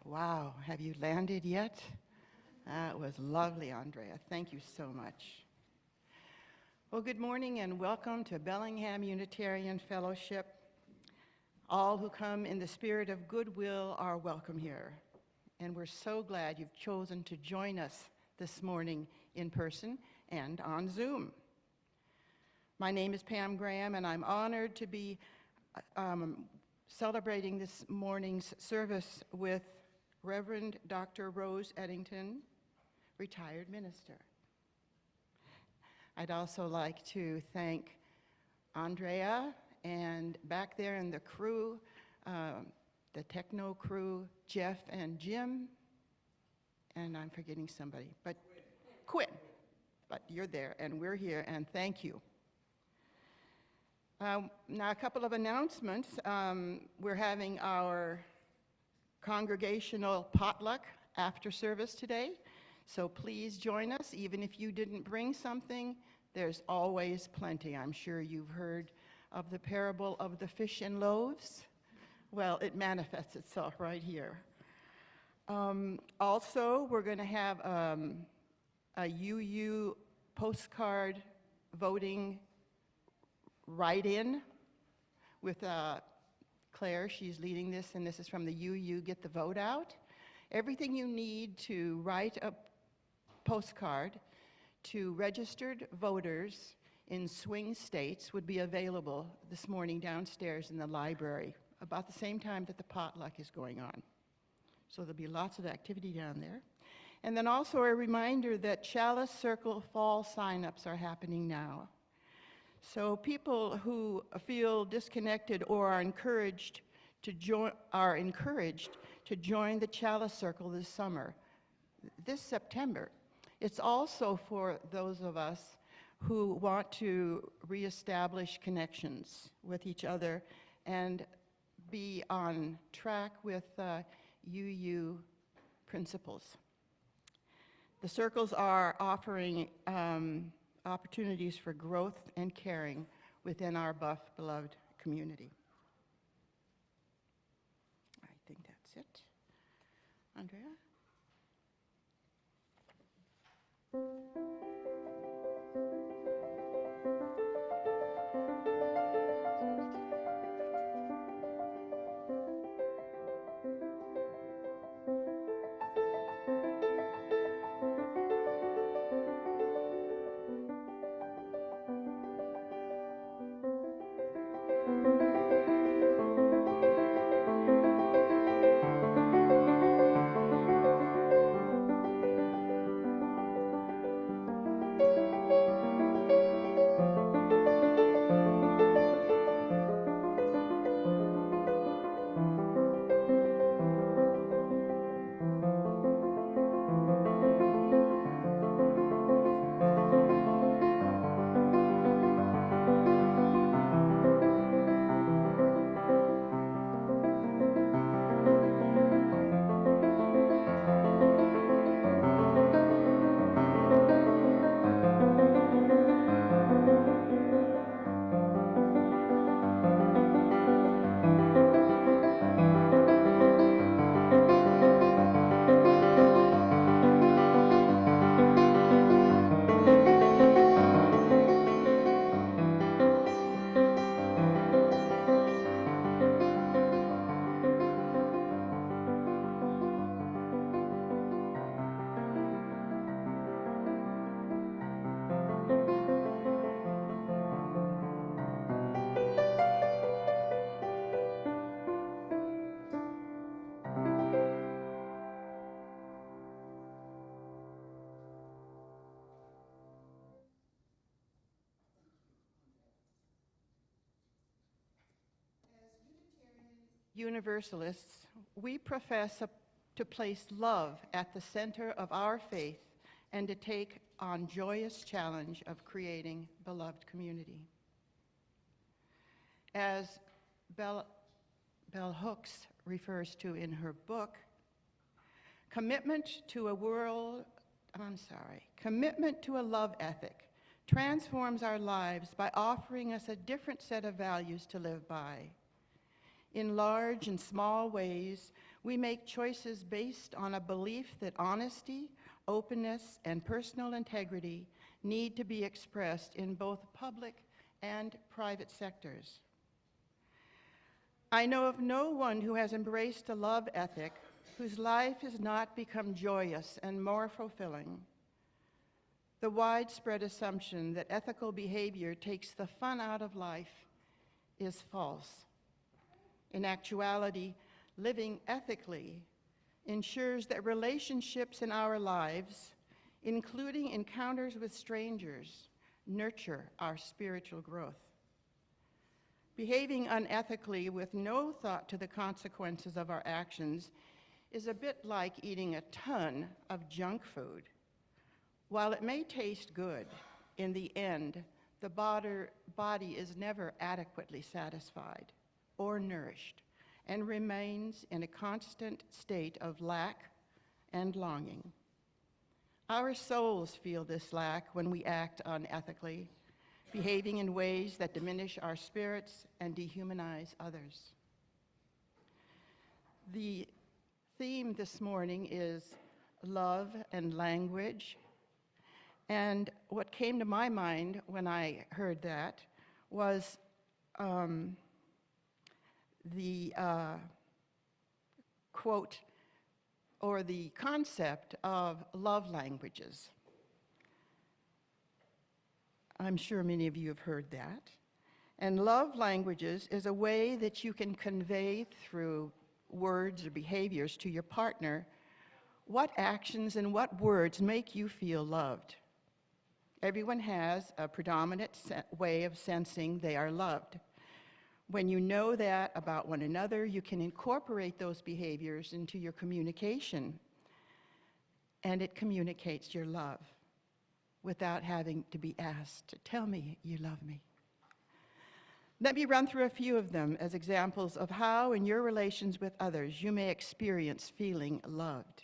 Wow, have you landed yet? That was lovely, Andrea. Thank you so much. Well, good morning and welcome to Bellingham Unitarian Fellowship. All who come in the spirit of goodwill are welcome here. And we're so glad you've chosen to join us this morning in person and on Zoom. My name is Pam Graham, and I'm honored to be celebrating this morning's service with Reverend Dr. Rose Edington, retired minister. I'd also like to thank Andrea and back there in the crew, the techno crew, Jeff and Jim, and I'm forgetting somebody, but Quinn. But you're there and we're here, and thank you. Now a couple of announcements. We're having our congregational potluck after service today. So please join us. Even if you didn't bring something, there's always plenty. I'm sure you've heard of the parable of the fish and loaves. Well, it manifests itself right here. Also, we're going to have a UU postcard voting write-in with Claire. She's leading this, and this is from the UU Get the Vote Out. Everything you need to write a postcard to registered voters in swing states would be available this morning downstairs in the library about the same time that the potluck is going on. So there'll be lots of activity down there. And then also a reminder that Chalice Circle fall signups are happening now. So people who feel disconnected or are encouraged to join the Chalice Circle this summer, this September. It's also for those of us who want to reestablish connections with each other and be on track with UU principles. The circles are offering opportunities for growth and caring within our beloved community. I think that's it. Andrea? Universalists, we profess to place love at the center of our faith and to take on joyous challenge of creating beloved community. As Bell Hooks refers to in her book, commitment to a love ethic transforms our lives by offering us a different set of values to live by. In large and small ways, we make choices based on a belief that honesty, openness, and personal integrity need to be expressed in both public and private sectors. I know of no one who has embraced a love ethic whose life has not become joyous and more fulfilling. The widespread assumption that ethical behavior takes the fun out of life is false. In actuality, living ethically ensures that relationships in our lives, including encounters with strangers, nurture our spiritual growth. Behaving unethically with no thought to the consequences of our actions is a bit like eating a ton of junk food. While it may taste good, in the end, the body is never adequately satisfied or nourished and remains in a constant state of lack and longing. Our souls feel this lack when we act unethically, behaving in ways that diminish our spirits and dehumanize others. The theme this morning is love and language. And what came to my mind when I heard that was the quote or the concept of love languages. I'm sure many of you have heard that. And love languages is a way that you can convey through words or behaviors to your partner what actions and what words make you feel loved. Everyone has a predominant way of sensing they are loved. When you know that about one another, you can incorporate those behaviors into your communication, and it communicates your love without having to be asked, tell me you love me. Let me run through a few of them as examples of how in your relations with others you may experience feeling loved.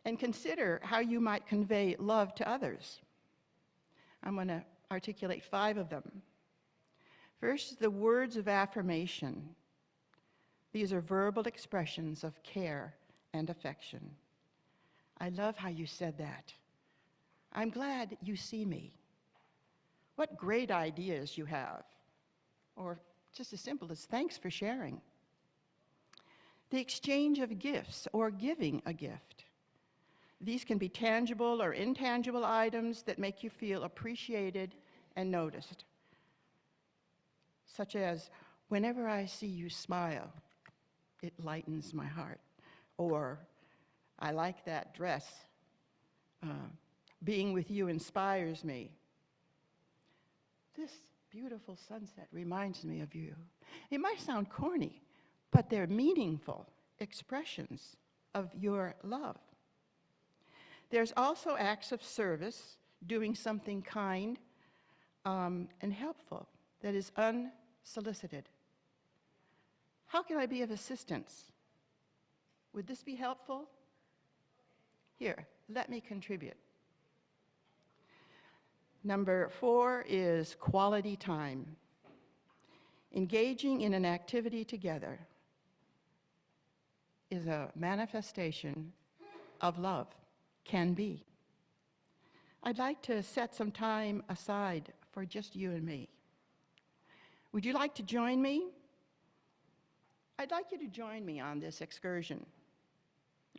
And consider how you might convey love to others. I'm going to articulate 5 of them. First, the words of affirmation. These are verbal expressions of care and affection. I love how you said that. I'm glad you see me. What great ideas you have. Or just as simple as thanks for sharing. The exchange of gifts or giving a gift. These can be tangible or intangible items that make you feel appreciated and noticed. Such as, whenever I see you smile, it lightens my heart. Or, I like that dress. Being with you inspires me. This beautiful sunset reminds me of you. It might sound corny, but they're meaningful expressions of your love. There's also acts of service, doing something kind and helpful that is unsolicited. How can I be of assistance? Would this be helpful? Here, let me contribute. Number 4 is quality time. Engaging in an activity together is a manifestation of love. Can be. I'd like to set some time aside for just you and me. Would you like to join me? I'd like you to join me on this excursion.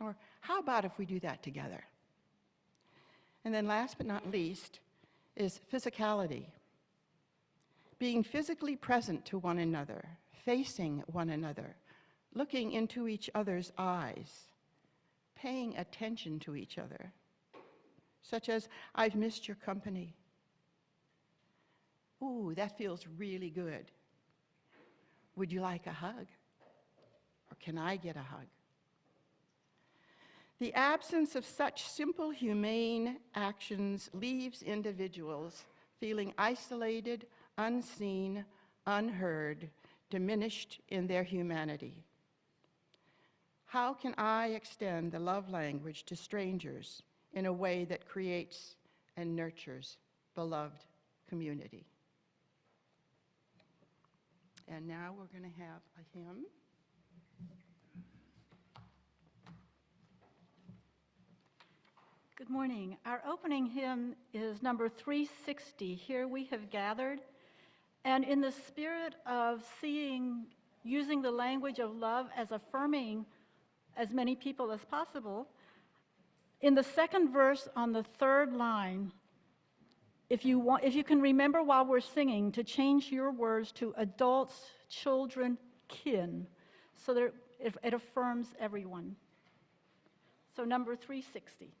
Or how about if we do that together? And then last but not least is physicality. Being physically present to one another, facing one another, looking into each other's eyes, paying attention to each other, such as, I've missed your company. Ooh, that feels really good. Would you like a hug? Or can I get a hug? The absence of such simple, humane actions leaves individuals feeling isolated, unseen, unheard, diminished in their humanity. How can I extend the love language to strangers in a way that creates and nurtures beloved community? And now we're going to have a hymn. Good Morning. Our opening hymn is number 360, Here We Have Gathered. And in the spirit of using the language of love as affirming as many people as possible, in the second verse on the third line, if you can remember while we're singing to change your words to adults, children, kin, so that it affirms everyone. So number 360.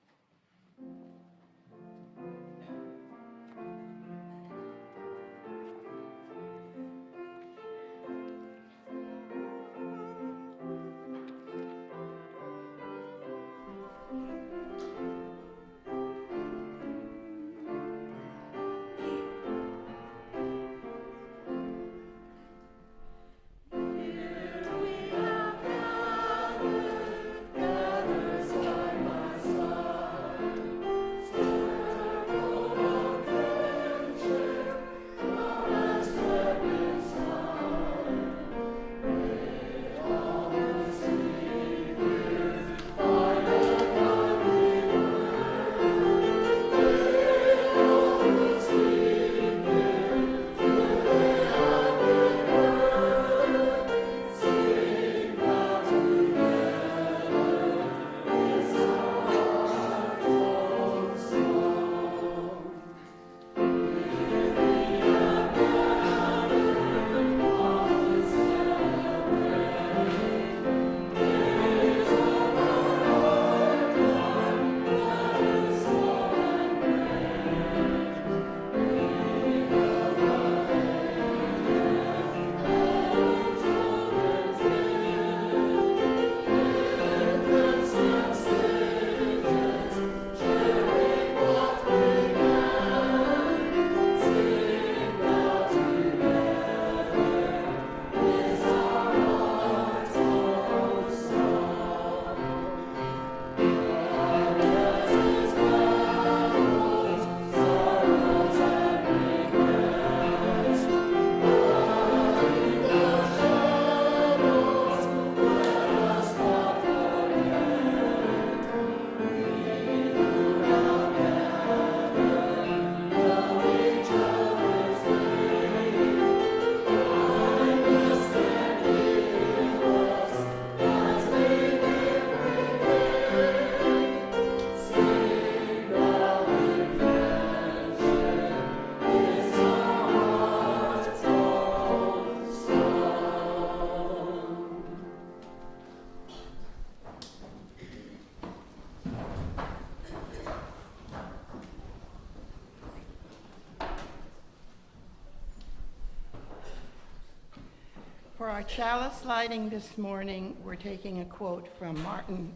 For our chalice lighting this morning, we're taking a quote from Martin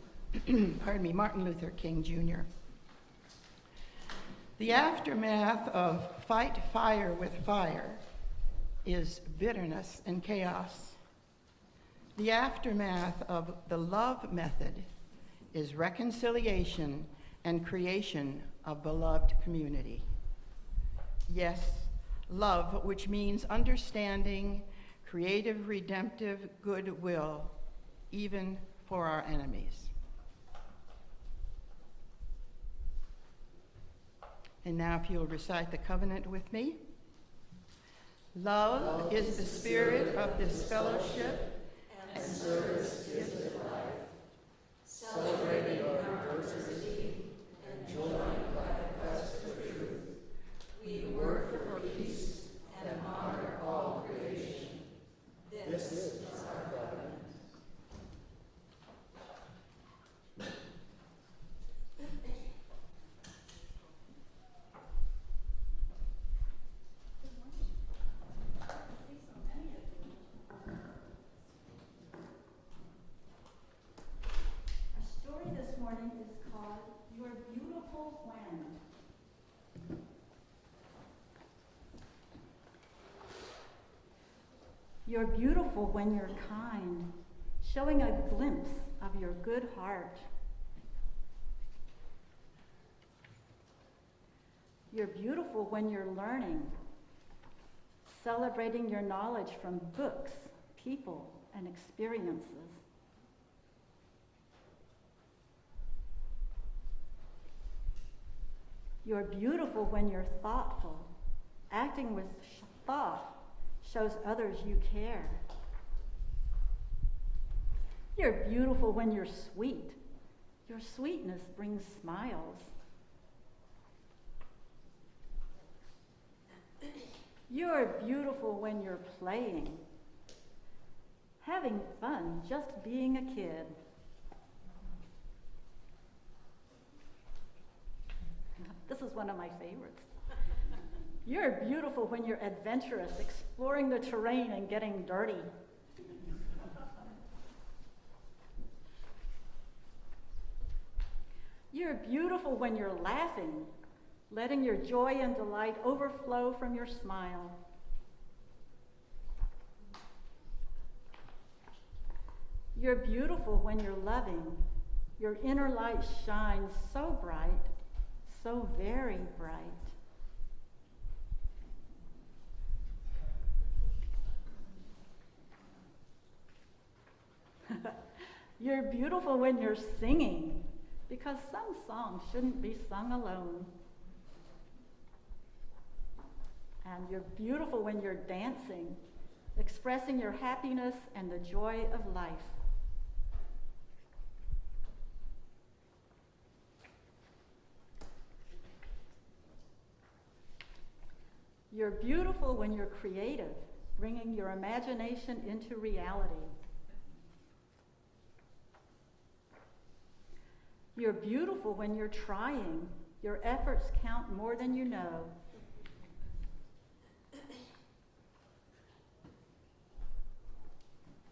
Luther King Jr. The aftermath of fight fire with fire is bitterness and chaos. The aftermath of the love method is reconciliation and creation of beloved community. Yes, love, which means understanding, creative, redemptive goodwill, even for our enemies. And now if you'll recite the covenant with me. Love is the spirit of this fellowship and service gives it life, celebrating our diversity and joy by the quest for truth. We work for peace and honor all creation. This is our covenant. Our story this morning is called You're Beautiful When. You're beautiful when you're kind, showing a glimpse of your good heart. You're beautiful when you're learning, celebrating your knowledge from books, people, and experiences. You're beautiful when you're thoughtful. Acting with thought shows others you care. You're beautiful when you're sweet. Your sweetness brings smiles. You're beautiful when you're playing. Having fun just being a kid. This is one of my favorites. You're beautiful when you're adventurous, exploring the terrain and getting dirty. You're beautiful when you're laughing, letting your joy and delight overflow from your smile. You're beautiful when you're loving. Your inner light shines so bright, so very bright. You're beautiful when you're singing, because some songs shouldn't be sung alone. And you're beautiful when you're dancing, expressing your happiness and the joy of life. You're beautiful when you're creative, bringing your imagination into reality. You're beautiful when you're trying. Your efforts count more than you know.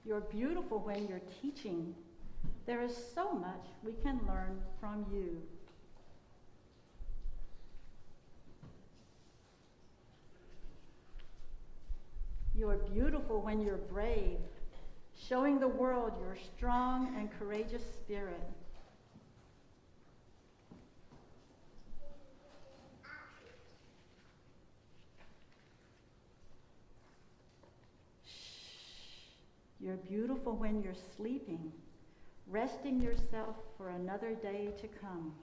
You're beautiful when you're teaching. There is so much we can learn from you. You're beautiful when you're brave, showing the world your strong and courageous spirit. You're beautiful when you're sleeping, resting yourself for another day to come.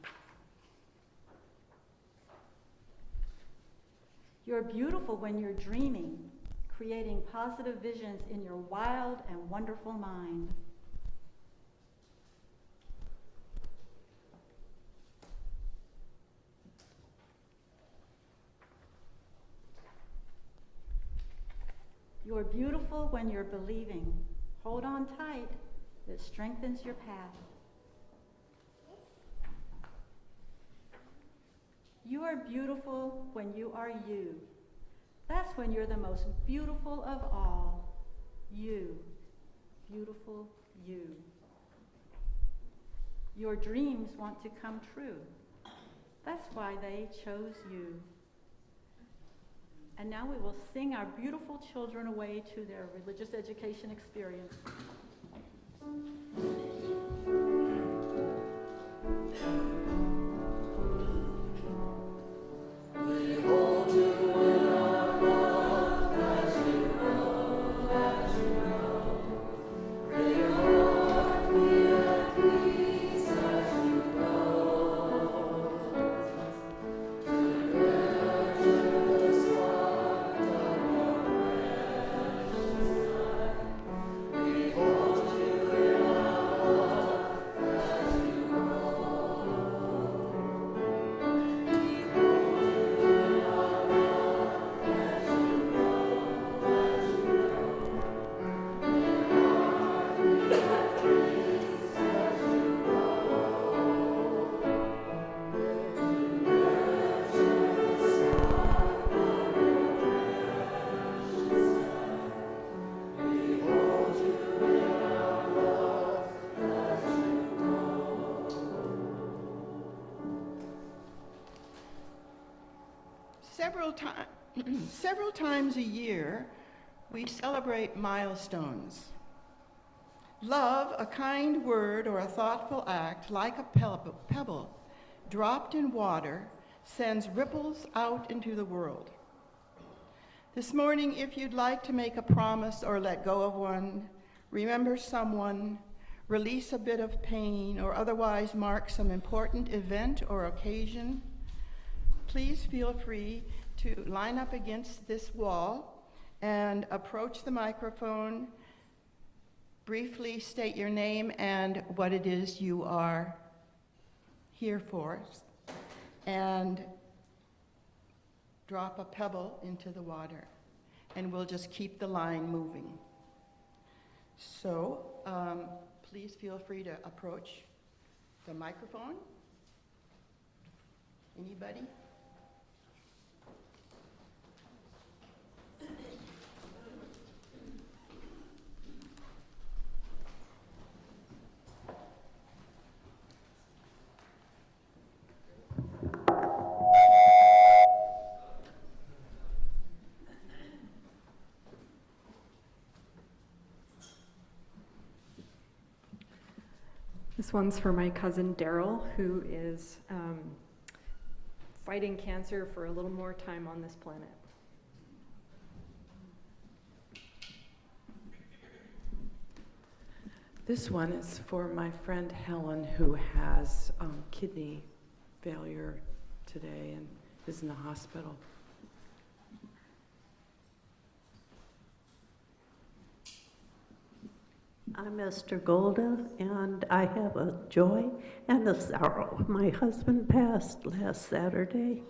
You're beautiful when you're dreaming, creating positive visions in your wild and wonderful mind. You're beautiful when you're believing. Hold on tight. It strengthens your path. You are beautiful when you are you. That's when you're the most beautiful of all. You. Beautiful you. Your dreams want to come true. That's why they chose you. And now we will sing our beautiful children away to their religious education experience. We hold you in our love as you go, as you go. May your heart be at peace as you go. To precious heart of your precious life. We hold you in our love as you go. We hold you in our love as you go, as you go. May your heart be at peace as you go. Precious heart of your precious life. We hold you in our love as you go. Several times a year, we celebrate milestones. Love, a kind word or a thoughtful act, like a pebble dropped in water, sends ripples out into the world. This morning, if you'd like to make a promise or let go of one, remember someone, release a bit of pain, or otherwise mark some important event or occasion, please feel free to line up against this wall and approach the microphone, briefly state your name and what it is you are here for, and drop a pebble into the water, and we'll just keep the line moving. So please feel free to approach the microphone. Anybody? This one's for my cousin Daryl, who is fighting cancer for a little more time on this planet. This one is for my friend Helen, who has kidney failure today and is in the hospital. I'm Esther Golda, and I have a joy and a sorrow. My husband passed last Saturday,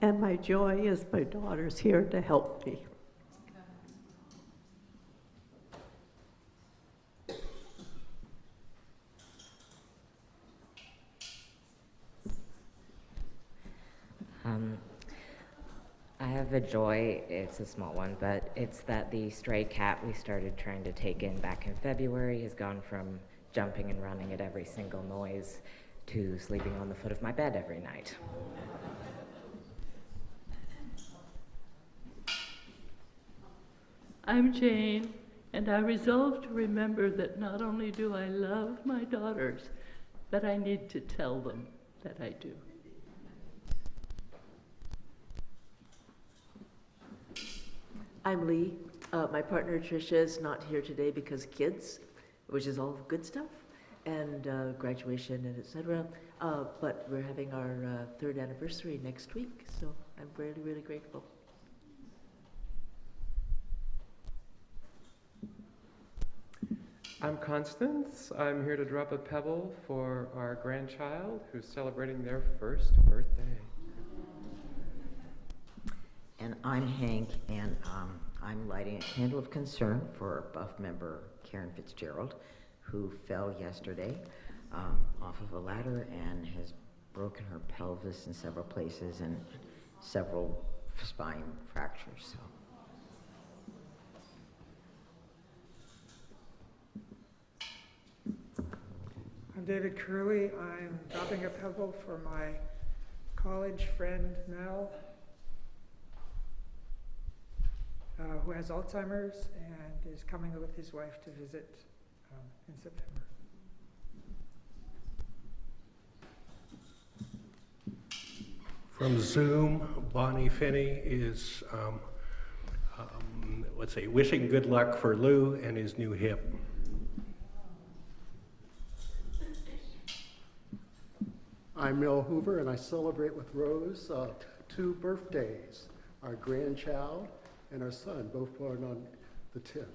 and my joy is my daughter's here to help me. I have a joy, it's a small one, but it's that the stray cat we started trying to take in back in February has gone from jumping and running at every single noise to sleeping on the foot of my bed every night. I'm Jane, and I resolve to remember that not only do I love my daughters, but I need to tell them that I do. I'm Lee. My partner Tricia is not here today because kids, which is all good stuff, and graduation and etc. But we're having our third anniversary next week, so I'm really, really grateful. I'm Constance. I'm here to drop a pebble for our grandchild who's celebrating their first birthday. And I'm Hank, and I'm lighting a candle of concern for buff member Karen Fitzgerald, who fell yesterday off of a ladder and has broken her pelvis in several places and several spine fractures. So. I'm David Curley. I'm dropping a pebble for my college friend Mel, who has Alzheimer's and is coming with his wife to visit in September. From Zoom, Bonnie Finney is, wishing good luck for Lou and his new hip. I'm Mel Hoover, and I celebrate with Rose 2 birthdays, our grandchild and our son, both born on the 10th.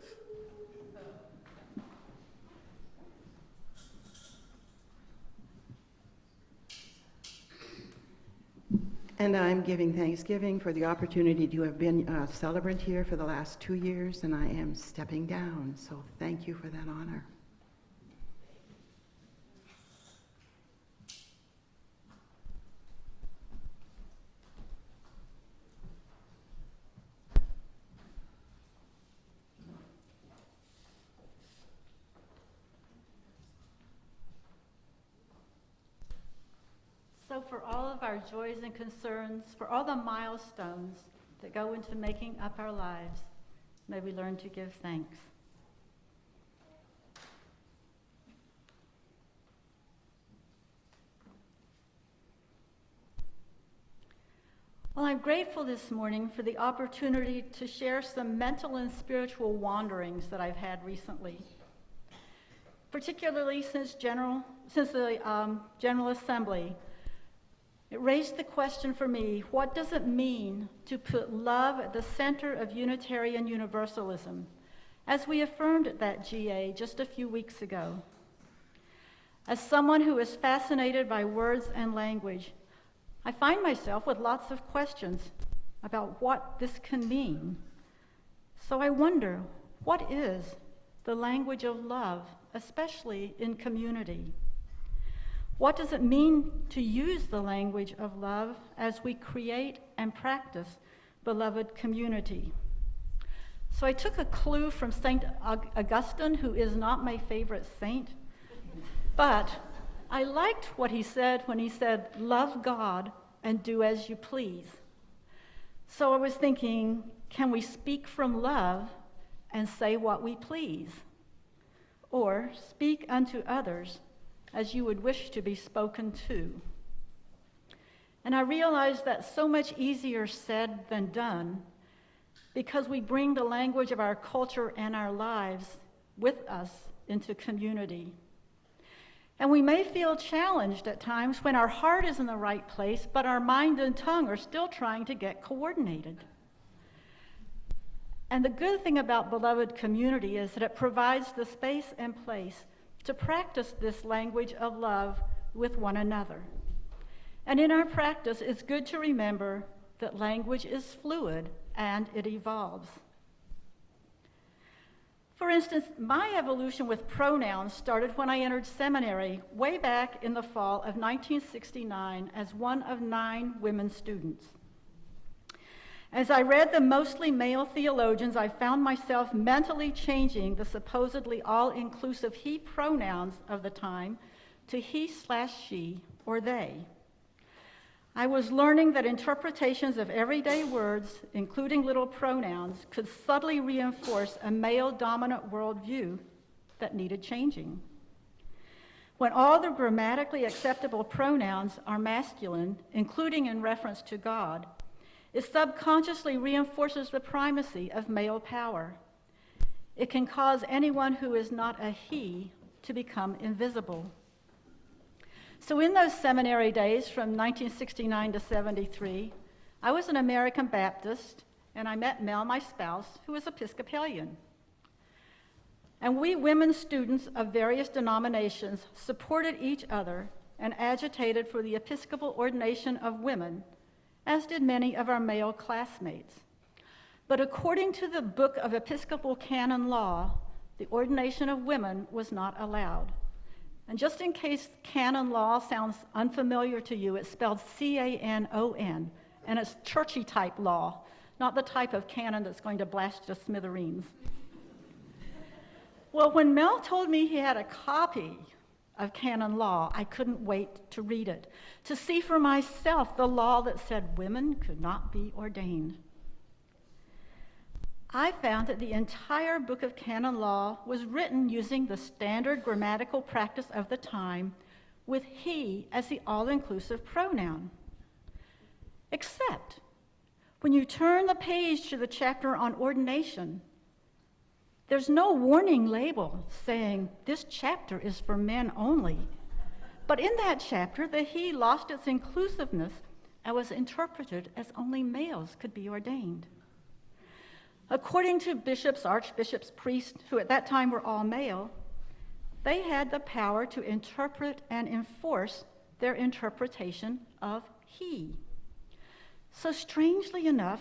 And I'm giving Thanksgiving for the opportunity to have been a celebrant here for the last 2 years, and I am stepping down, so thank you for that honor. So for all of our joys and concerns, for all the milestones that go into making up our lives, may we learn to give thanks. Well, I'm grateful this morning for the opportunity to share some mental and spiritual wanderings that I've had recently, particularly since the General Assembly, It raised the question for me, what does it mean to put love at the center of Unitarian Universalism, as we affirmed at that GA just a few weeks ago? As someone who is fascinated by words and language, I find myself with lots of questions about what this can mean. So I wonder, what is the language of love, especially in community? What does it mean to use the language of love as we create and practice beloved community? So I took a clue from St. Augustine, who is not my favorite saint, but I liked what he said when he said, love God and do as you please. So I was thinking, can we speak from love and say what we please? Or speak unto others as you would wish to be spoken to? And I realized that's so much easier said than done, because we bring the language of our culture and our lives with us into community. And we may feel challenged at times when our heart is in the right place, but our mind and tongue are still trying to get coordinated. And the good thing about beloved community is that it provides the space and place to practice this language of love with one another. And in our practice, it's good to remember that language is fluid and it evolves. For instance, my evolution with pronouns started when I entered seminary way back in the fall of 1969 as one of 9 women students. As I read the mostly male theologians, I found myself mentally changing the supposedly all-inclusive he pronouns of the time to he/she or they. I was learning that interpretations of everyday words, including little pronouns, could subtly reinforce a male-dominant worldview that needed changing. When all the grammatically acceptable pronouns are masculine, including in reference to God, it subconsciously reinforces the primacy of male power. It can cause anyone who is not a he to become invisible. So in those seminary days from 1969 to 73, I was an American Baptist, and I met Mel, my spouse, who was Episcopalian. And we women students of various denominations supported each other and agitated for the Episcopal ordination of women, as did many of our male classmates. But according to the Book of Episcopal Canon Law, the ordination of women was not allowed. And just in case canon law sounds unfamiliar to you, it's spelled C-A-N-O-N, and it's churchy type law, not the type of canon that's going to blast you to smithereens. Well, when Mel told me he had a copy of canon law, I couldn't wait to read it, to see for myself the law that said women could not be ordained. I found that the entire book of canon law was written using the standard grammatical practice of the time, with he as the all-inclusive pronoun. Except when you turn the page to the chapter on ordination, there's no warning label saying this chapter is for men only. But in that chapter, the he lost its inclusiveness and was interpreted as only males could be ordained. According to bishops, archbishops, priests, who at that time were all male, they had the power to interpret and enforce their interpretation of he. So strangely enough,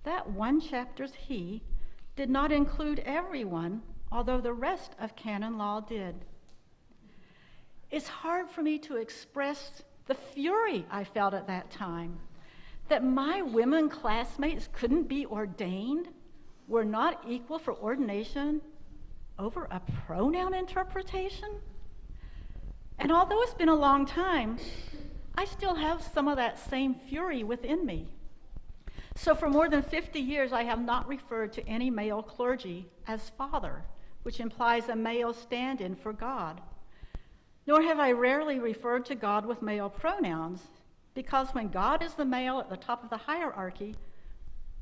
that one chapter's he did not include everyone, although the rest of canon law did. It's hard for me to express the fury I felt at that time, that my women classmates couldn't be ordained, were not equal for ordination over a pronoun interpretation? And although it's been a long time, I still have some of that same fury within me. So for more than 50 years, I have not referred to any male clergy as father, which implies a male stand-in for God. Nor have I rarely referred to God with male pronouns, because when God is the male at the top of the hierarchy,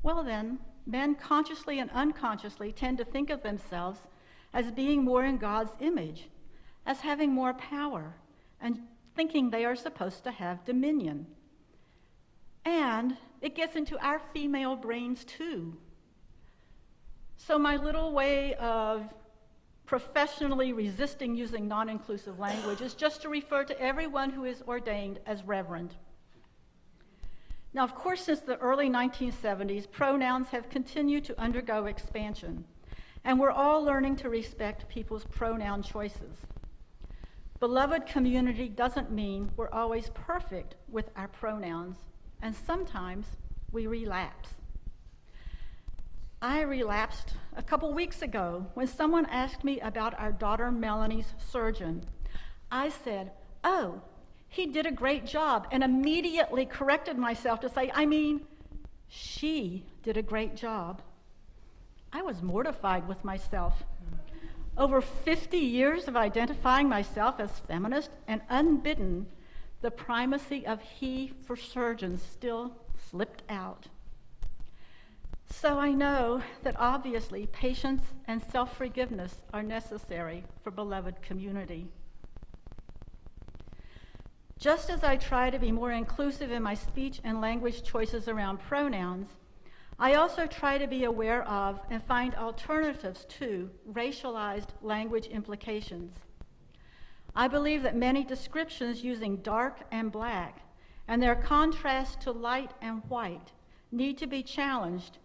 well then, men consciously and unconsciously tend to think of themselves as being more in God's image, as having more power, and thinking they are supposed to have dominion. And it gets into our female brains too. So my little way of professionally resisting using non-inclusive language is just to refer to everyone who is ordained as reverend. Now, of course, since the early 1970s, pronouns have continued to undergo expansion, and we're all learning to respect people's pronoun choices. Beloved community doesn't mean we're always perfect with our pronouns, and sometimes we relapse. I relapsed a couple weeks ago when someone asked me about our daughter Melanie's surgeon. I said, "Oh, he did a great job," and immediately corrected myself to say, "I mean, she did a great job." I was mortified with myself. Over 50 years of identifying myself as feminist and unbidden, the primacy of he for surgeons still slipped out. So I know that obviously patience and self-forgiveness are necessary for beloved community. Just as I try to be more inclusive in my speech and language choices around pronouns, I also try to be aware of and find alternatives to racialized language implications. I believe that many descriptions using dark and black and their contrast to light and white need to be challenged,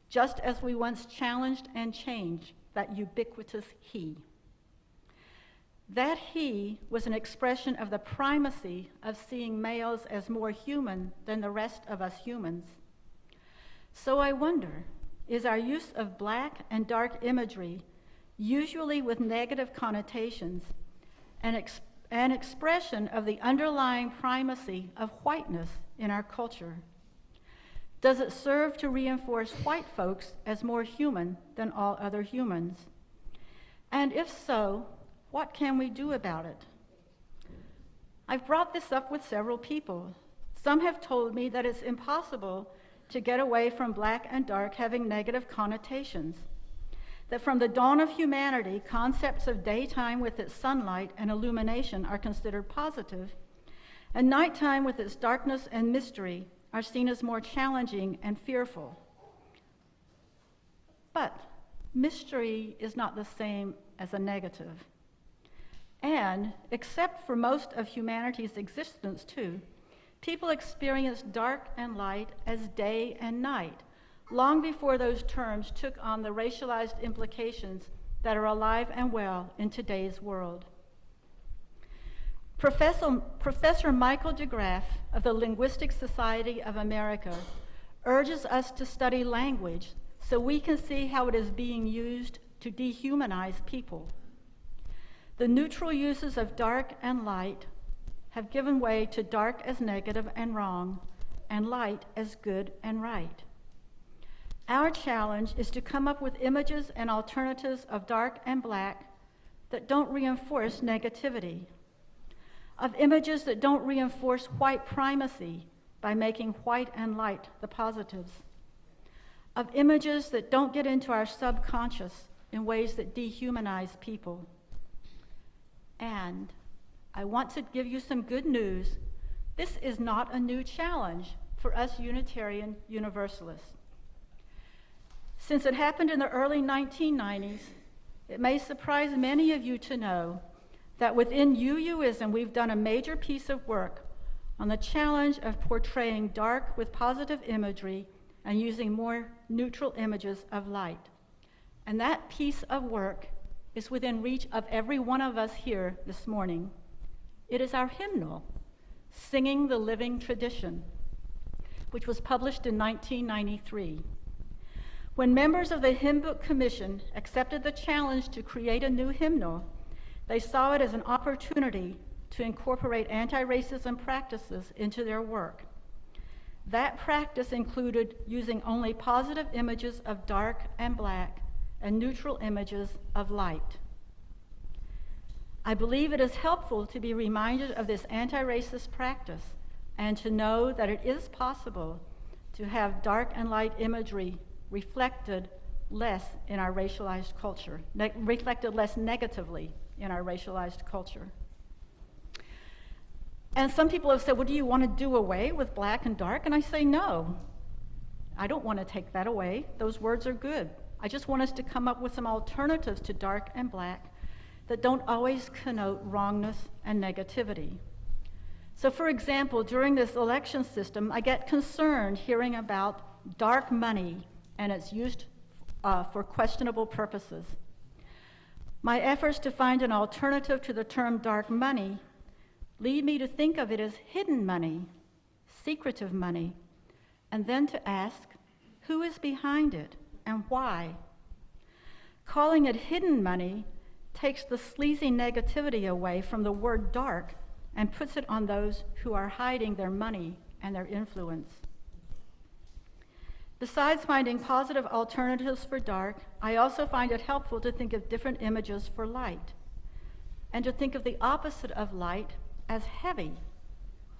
just as we once challenged and changed that ubiquitous he. That he was an expression of the primacy of seeing males as more human than the rest of us humans. So I wonder, is our use of black and dark imagery, usually with negative connotations, an expression of the underlying primacy of whiteness in our culture? Does it serve to reinforce white folks as more human than all other humans? And if so, what can we do about it? I've brought this up with several people. Some have told me that it's impossible to get away from black and dark having negative connotations, that from the dawn of humanity, concepts of daytime with its sunlight and illumination are considered positive, and nighttime with its darkness and mystery are seen as more challenging and fearful. But mystery is not the same as a negative. And, except for most of humanity's existence too, people experience dark and light as day and night, long before those terms took on the racialized implications that are alive and well in today's world. Professor Michael DeGraff of the Linguistic Society of America urges us to study language so we can see how it is being used to dehumanize people. The neutral uses of dark and light have given way to dark as negative and wrong, and light as good and right. Our challenge is to come up with images and alternatives of dark and black that don't reinforce negativity, of images that don't reinforce white primacy by making white and light the positives, of images that don't get into our subconscious in ways that dehumanize people. And I want to give you some good news. This is not a new challenge for us Unitarian Universalists. Since it happened in the early 1990s, it may surprise many of you to know that within UUism, we've done a major piece of work on the challenge of portraying dark with positive imagery and using more neutral images of light. And that piece of work is within reach of every one of us here this morning. It is our hymnal, Singing the Living Tradition, which was published in 1993. When members of the Hymn Book Commission accepted the challenge to create a new hymnal, they saw it as an opportunity to incorporate anti-racism practices into their work. That practice included using only positive images of dark and black and neutral images of light. I believe it is helpful to be reminded of this anti-racist practice and to know that it is possible to have dark and light imagery reflected less in our racialized culture, reflected less negatively in our racialized culture. And some people have said, well, do you want to do away with black and dark? And I say, no. I don't want to take that away. Those words are good. I just want us to come up with some alternatives to dark and black that don't always connote wrongness and negativity. So for example, during this election system, I get concerned hearing about dark money and its use for questionable purposes. My efforts to find an alternative to the term dark money lead me to think of it as hidden money, secretive money, and then to ask, who is behind it and why? Calling it hidden money takes the sleazy negativity away from the word dark and puts it on those who are hiding their money and their influence. Besides finding positive alternatives for dark, I also find it helpful to think of different images for light, and to think of the opposite of light as heavy,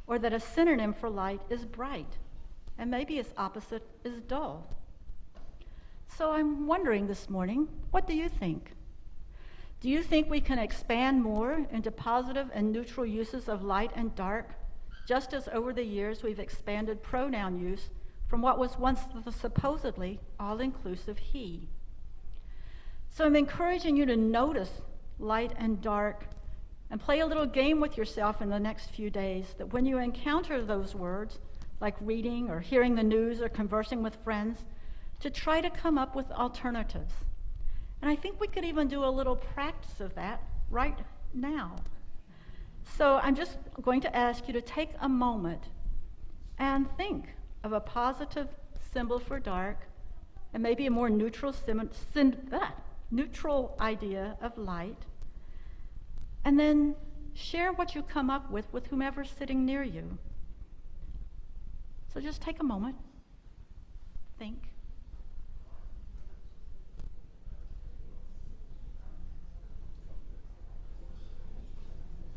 or that a synonym for light is bright, and maybe its opposite is dull. So I'm wondering this morning, what do you think? Do you think we can expand more into positive and neutral uses of light and dark, just as over the years we've expanded pronoun use from what was once the supposedly all-inclusive he? So I'm encouraging you to notice light and dark and play a little game with yourself in the next few days, that when you encounter those words, like reading or hearing the news or conversing with friends, to try to come up with alternatives. And I think we could even do a little practice of that right now. So I'm just going to ask you to take a moment and think of a positive symbol for dark, and maybe a more neutral neutral idea of light, and then share what you come up with whomever's sitting near you. So just take a moment, think.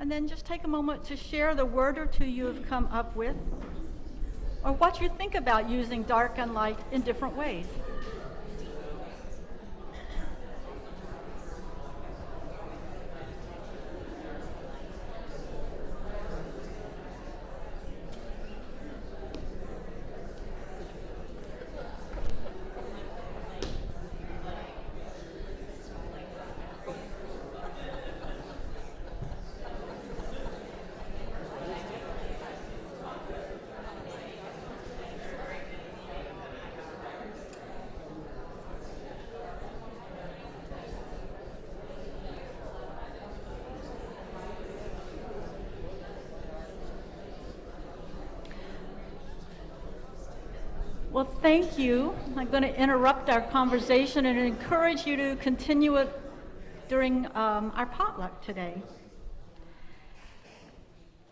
And then just take a moment to share the word or two you have come up with, or what you think about using dark and light in different ways. Well, thank you. I'm going to interrupt our conversation and encourage you to continue it during our potluck today.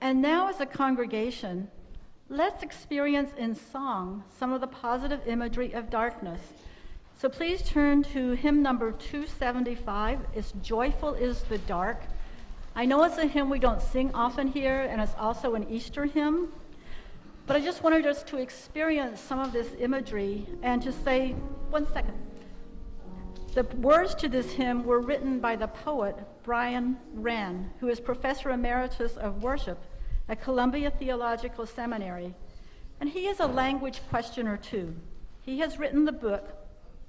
And now, as a congregation, let's experience in song some of the positive imagery of darkness. So please turn to hymn number 275. It's Joyful is the Dark. I know it's a hymn we don't sing often here, and it's also an Easter hymn. But I just wanted us to experience some of this imagery and to say, one second. The words to this hymn were written by the poet Brian Wren, who is Professor Emeritus of Worship at Columbia Theological Seminary. And he is a language questioner too. He has written the book,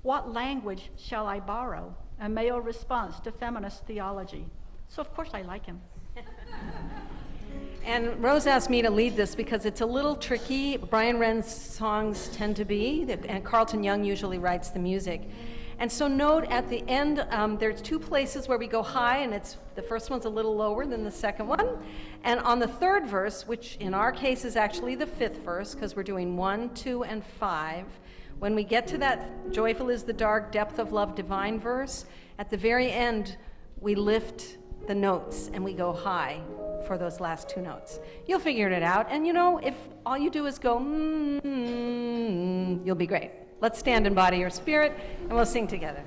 What Language Shall I Borrow? A Male Response to Feminist Theology. So of course I like him. And Rose asked me to lead this because it's a little tricky. Brian Wren's songs tend to be, and Carlton Young usually writes the music. And so note at the end, there's two places where we go high, and the first one's a little lower than the second one. And on the third verse, which in our case is actually the fifth verse, because we're doing 1, 2, and 5, when we get to that joyful is the dark, depth of love, divine verse, at the very end, we lift the notes and we go high for those last two notes. You'll figure it out, and you know, if all you do is go, you'll be great. Let's stand in body or spirit, and we'll sing together.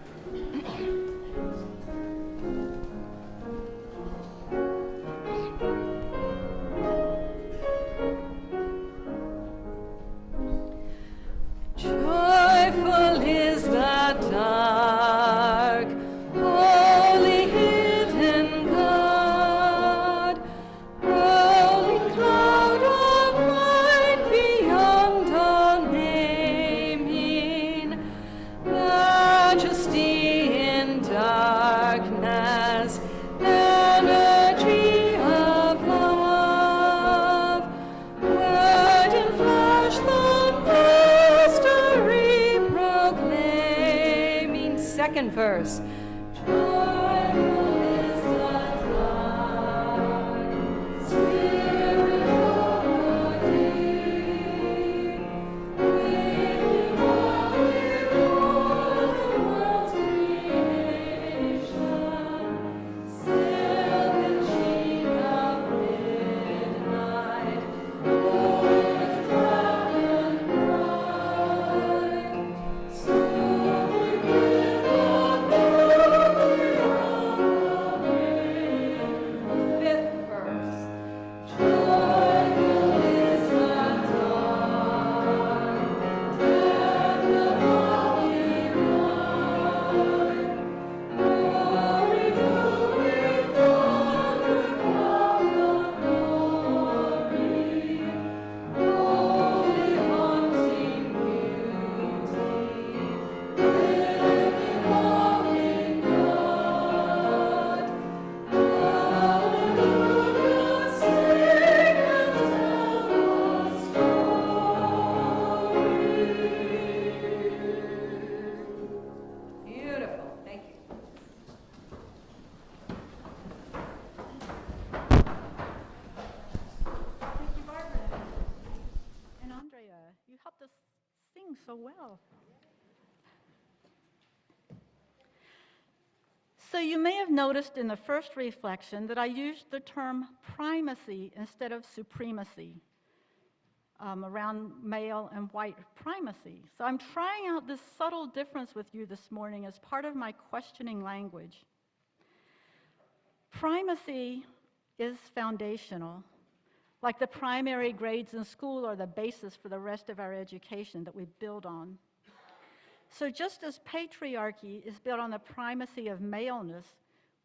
Joyful is the dark, holy hidden God, rolling clouds. verse. Beautiful, thank you. Thank you, Barbara. And Andrea, you helped us sing so well. So you may have noticed in the first reflection that I used the term primacy instead of supremacy around male and white primacy. So I'm trying out this subtle difference with you this morning as part of my questioning language. Primacy is foundational. Like the primary grades in school are the basis for the rest of our education that we build on. So just as patriarchy is built on the primacy of maleness,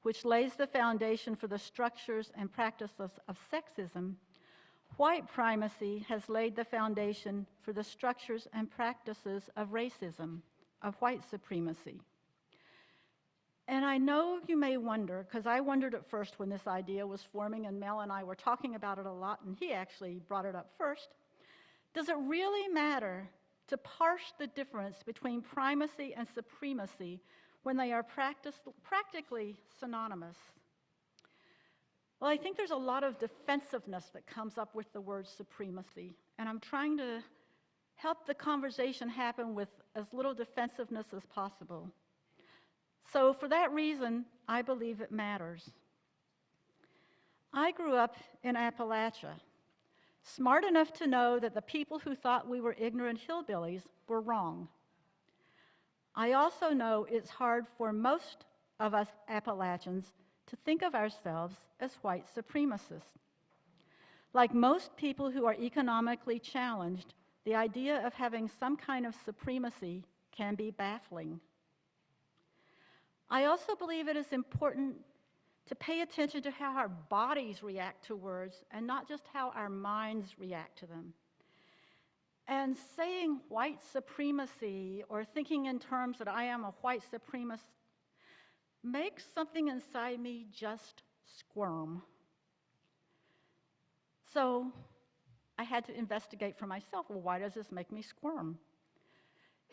which lays the foundation for the structures and practices of sexism, white primacy has laid the foundation for the structures and practices of racism, of white supremacy. And I know you may wonder, because I wondered at first when this idea was forming, and Mel and I were talking about it a lot, and he actually brought it up first, does it really matter to parse the difference between primacy and supremacy when they are practically synonymous? Well, I think there's a lot of defensiveness that comes up with the word supremacy, and I'm trying to help the conversation happen with as little defensiveness as possible. So for that reason, I believe it matters. I grew up in Appalachia, smart enough to know that the people who thought we were ignorant hillbillies were wrong. I also know it's hard for most of us Appalachians to think of ourselves as white supremacists. Like most people who are economically challenged, the idea of having some kind of supremacy can be baffling. I also believe it is important to pay attention to how our bodies react to words and not just how our minds react to them. And saying white supremacy or thinking in terms that I am a white supremacist makes something inside me just squirm. So I had to investigate for myself, well, why does this make me squirm?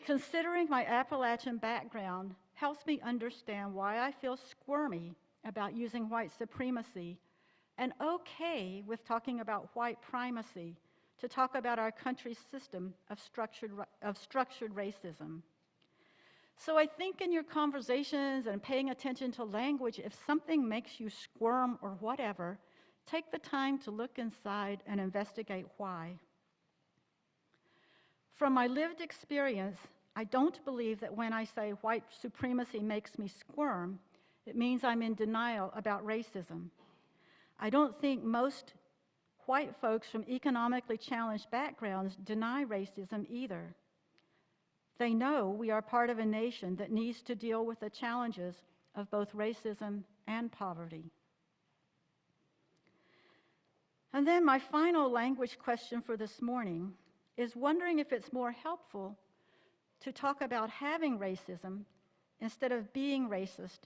Considering my Appalachian background helps me understand why I feel squirmy about using white supremacy and okay with talking about white primacy to talk about our country's system of structured racism. So I think in your conversations and paying attention to language, if something makes you squirm or whatever, take the time to look inside and investigate why. From my lived experience, I don't believe that when I say white supremacy makes me squirm, it means I'm in denial about racism. I don't think most white folks from economically challenged backgrounds deny racism either. They know we are part of a nation that needs to deal with the challenges of both racism and poverty. And then my final language question for this morning is wondering if it's more helpful to talk about having racism instead of being racist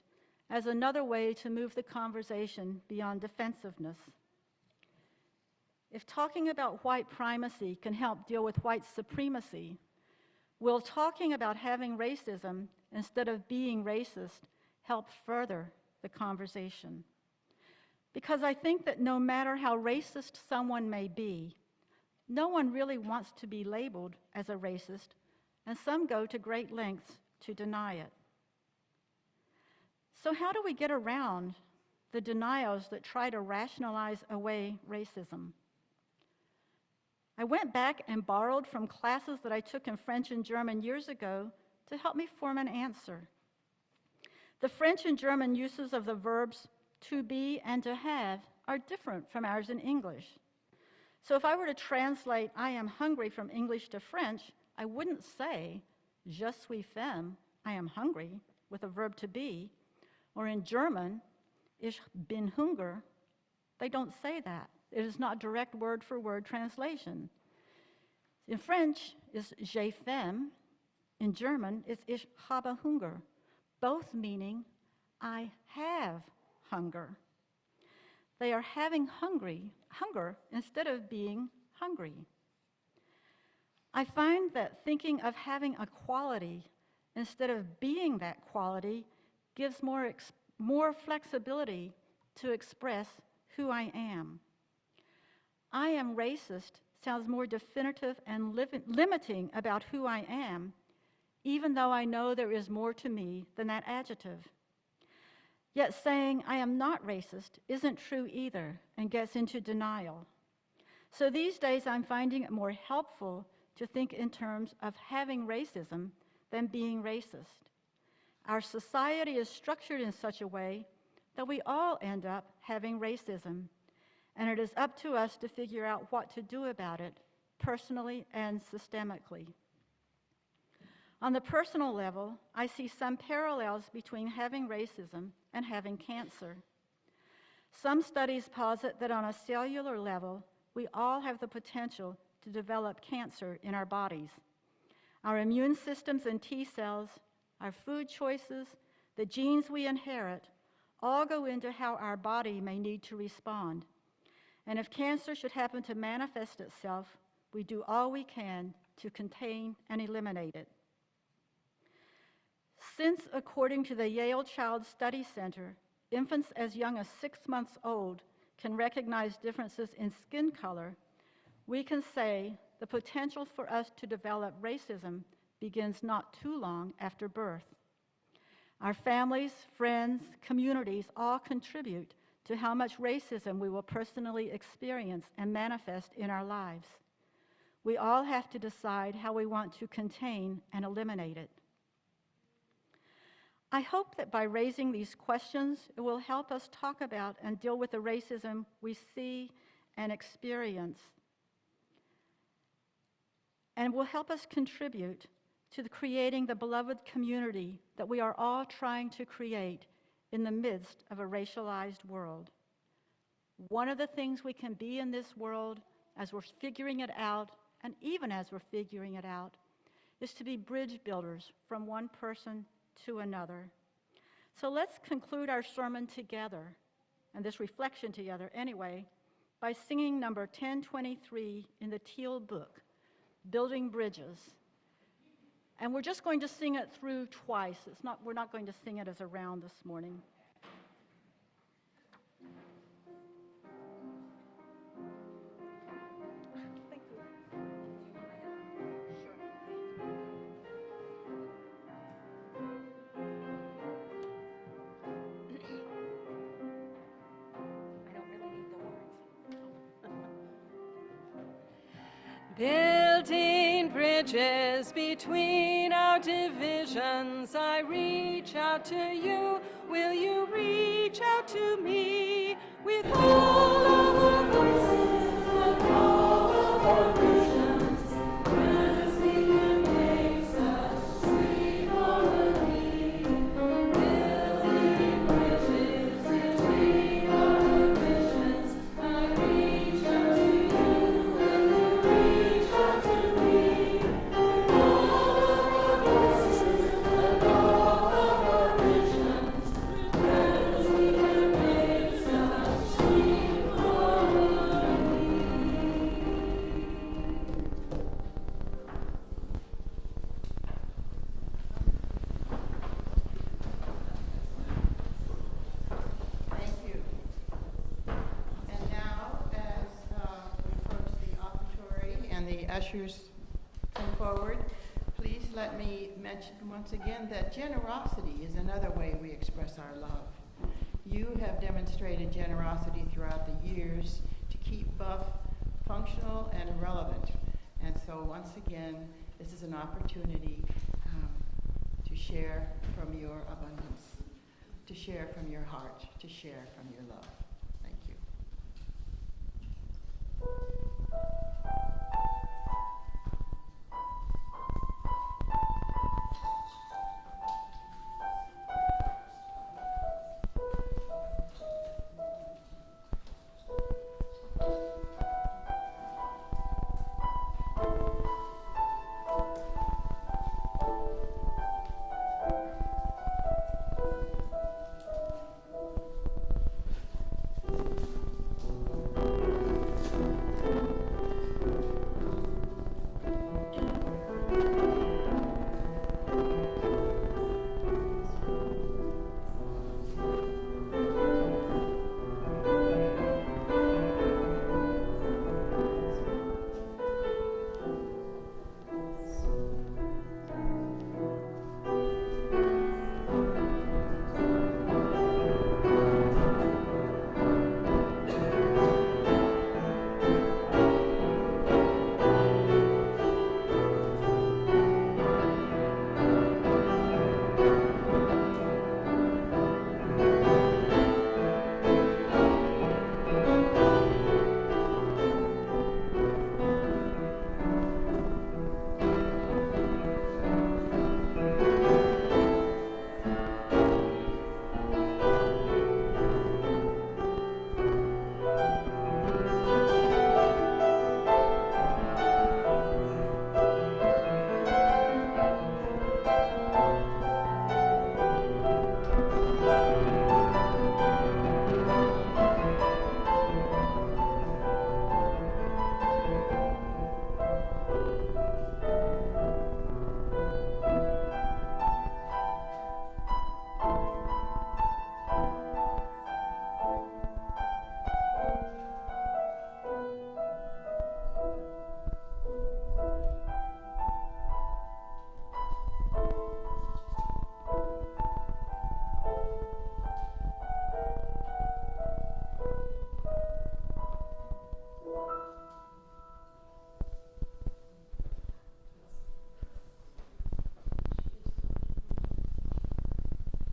as another way to move the conversation beyond defensiveness. If talking about white primacy can help deal with white supremacy, Will talking about having racism instead of being racist help further the conversation? Because I think that no matter how racist someone may be, no one really wants to be labeled as a racist, and some go to great lengths to deny it. So how do we get around the denials that try to rationalize away racism? I went back and borrowed from classes that I took in French and German years ago to help me form an answer. The French and German uses of the verbs to be and to have are different from ours in English. So if I were to translate I am hungry from English to French, I wouldn't say je suis faim, I am hungry, with a verb to be, or in German, ich bin Hunger. They don't say that. It is not direct word for word translation. In French, it's j'ai faim. In German, it's ich habe Hunger, both meaning I have hunger. They are having hunger instead of being hungry. I find that thinking of having a quality instead of being that quality gives more flexibility to express who I am. I am racist sounds more definitive and limiting about who I am, even though I know there is more to me than that adjective. Yet saying I am not racist isn't true either and gets into denial. So these days I'm finding it more helpful to think in terms of having racism than being racist. Our society is structured in such a way that we all end up having racism, and it is up to us to figure out what to do about it, personally and systemically. On the personal level, I see some parallels between having racism and having cancer. Some studies posit that on a cellular level, we all have the potential to develop cancer in our bodies. Our immune systems and T cells, our food choices, the genes we inherit, all go into how our body may need to respond. And if cancer should happen to manifest itself, we do all we can to contain and eliminate it. Since, according to the Yale Child Study Center, infants as young as 6 months old can recognize differences in skin color, we can say the potential for us to develop racism begins not too long after birth. Our families, friends, communities all contribute to how much racism we will personally experience and manifest in our lives. We all have to decide how we want to contain and eliminate it. I hope that by raising these questions, it will help us talk about and deal with the racism we see and experience, and will help us contribute to creating the beloved community that we are all trying to create in the midst of a racialized world. One of the things we can be in this world as we're figuring it out, and even as we're figuring it out, is to be bridge builders from one person to another. So let's conclude our sermon together, and this reflection together anyway, by singing number 1023 in the Teal book, Building Bridges. And we're just going to sing it through twice. We're not going to sing it as a round this morning. Building bridges between our divisions, I reach out to you. Will you reach out to me with all of our voices and all of our visions? As we can make such sweet harmony, building bridges between our divisions, I reach out to you. Reach out to me, all of our voices and all of our visions, as we can make such sweet harmony. can the ushers come forward? Please let me mention once again that generosity is another way we express our love. You have demonstrated generosity throughout the years to keep Buff functional and relevant. And so once again, this is an opportunity to share from your abundance, to share from your heart, to share from your love. Thank you.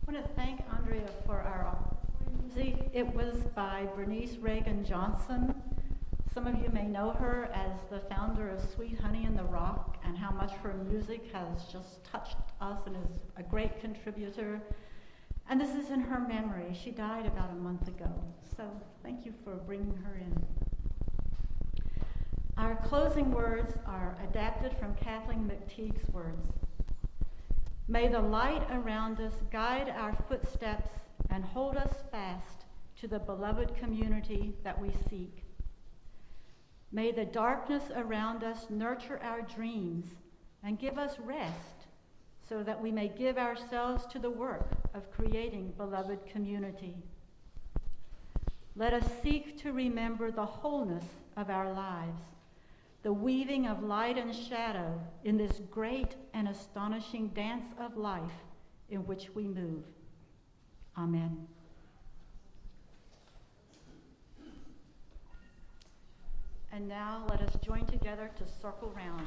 I want to thank Andrea for our music. It was by Bernice Reagan Johnson. Some of you may know her as the founder of Sweet Honey in the Rock, and how much her music has just touched us and is a great contributor. And this is in her memory. She died about a month ago. So thank you for bringing her in. Our closing words are adapted from Kathleen McTeague's words. May the light around us guide our footsteps and hold us fast to the beloved community that we seek. May the darkness around us nurture our dreams and give us rest so that we may give ourselves to the work of creating beloved community. Let us seek to remember the wholeness of our lives, the weaving of light and shadow in this great and astonishing dance of life in which we move. Amen. And now let us join together to circle round.